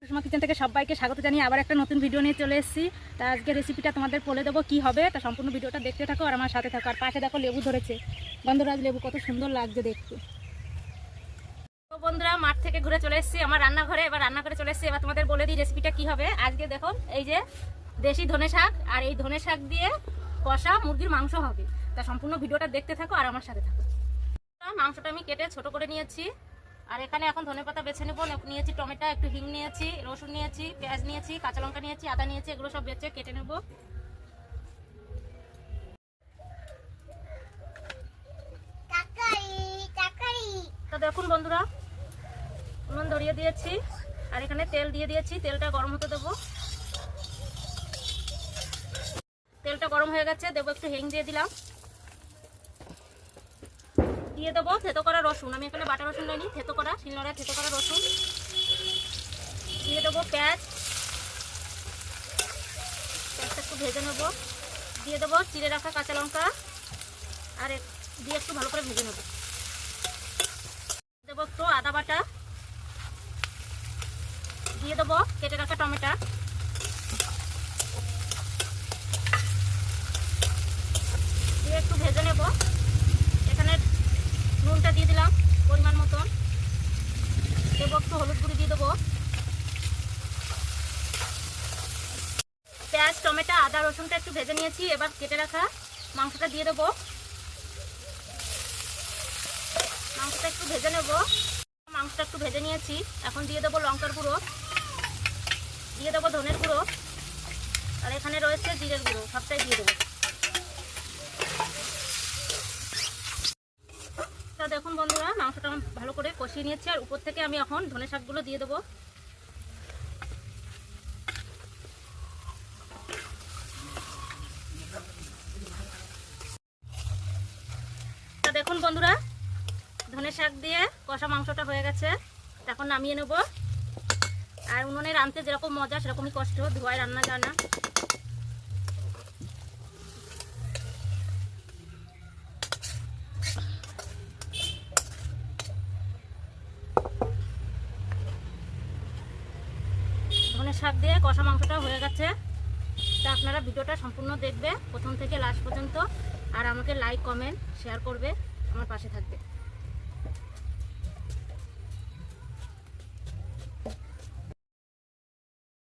Sushma kitchen থেকে সবাইকে স্বাগত জানিয়ে আবার একটা নতুন ভিডিও নিয়ে চলে এসেছি। তা আজকে রেসিপিটা তোমাদের বলে দেবো কি হবে, তা সম্পূর্ণ ভিডিওটা দেখতে থাকো আর আমার সাথে থাকো। আর পাশে দেখো লেবু ধরেছে, গন্ধরাজ লেবু, কত সুন্দর লাগছে দেখতে। তো বন্ধুরা, মাঠ থেকে ঘুরে চলে এসেছি আমার রান্নাঘরে। এবার রান্না করে চলে এসেছি, এবার তোমাদের বলে দিই রেসিপিটা কি হবে। আজকে দেখো এই যে দেশি ধনে শাক, আর এই ধনে শাক দিয়ে কষা মুরগির মাংস হবে। তা সম্পূর্ণ ভিডিওটা দেখতে থাকো আর আমার সাথে থাকো। মাংসটা আমি কেটে ছোট করে নিয়েছি, আর এখানে এখন ধনেপাতা বেছে নেবো। নিয়েছি টমেটো, একটু হিং নিয়েছি, রসুন নিয়েছি, পেঁয়াজ নিয়েছি, কাঁচা লঙ্কা নিয়েছি, আদা নিয়েছি, এগুলো সব বেছে কেটে নেবো। তো দেখুন বন্ধুরা, উনুন ধরিয়ে দিয়েছি আর এখানে তেল দিয়ে দিয়েছি। তেলটা গরম হতে দেবো। তেলটা গরম হয়ে গেছে, দেবো একটু হিং দিয়ে দিলাম। দিয়ে দেবো থেতো করা রসুন, আমি এখানে বাটা রসুন নিইনি, থেতো করা শিলনোড়ায় থেতো করা রসুন। দিয়ে দেবো পেঁয়াজ, পেঁয়াজটা একটু ভেজে নেবো। দিয়ে দেবো চিড়ে রাখা কাঁচা লঙ্কা, আর দিয়ে একটু ভালো করে ভেজে নেবো। দেবো একটু আদা বাটা, দিয়ে দেবো কেটে রাখা টমেটো, দিয়ে একটু ভেজে নেব। এখানে নুনটা দিয়ে দিলাম পরিমাণ মতন, দেবো একটু হলুদ গুঁড়ি দিয়ে দেবো। পেঁয়াজ টমেটো আদা রসুনটা একটু ভেজে নিয়েছি, এবার কেটে রাখা মাংসটা দিয়ে দেবো। মাংসটা একটু ভেজে নেব। মাংসটা একটু ভেজে নিয়েছি, এখন দিয়ে দেবো লঙ্কার গুঁড়ো, দিয়ে দেবো ধনের গুঁড়ো, আর এখানে রয়েছে জিরের গুঁড়ো, সবটাই দিয়ে দেবো। তা দেখুন বন্ধুরা, মাংসটা ভালো করে কষিয়ে নিয়েছি, আর উপর থেকে আমি এখন ধনে শাকগুলো দিয়ে দেবো। তা দেখুন বন্ধুরা, ধনে শাক দিয়ে কষা মাংসটা হয়ে গেছে, এখন নামিয়ে নেব। আর উনুনে রাঁধতে যেরকম মজা সেরকমই কষ্ট, ধোয়ায় রান্না যায় না। ধনে শাক দিয়ে কষা মাংসটা হয়ে গেছে। তা আপনারা ভিডিওটা সম্পূর্ণ দেখবে প্রথম থেকে লাস্ট পর্যন্ত, আর আমাকে লাইক কমেন্ট শেয়ার করবে, আমার পাশে থাকবে।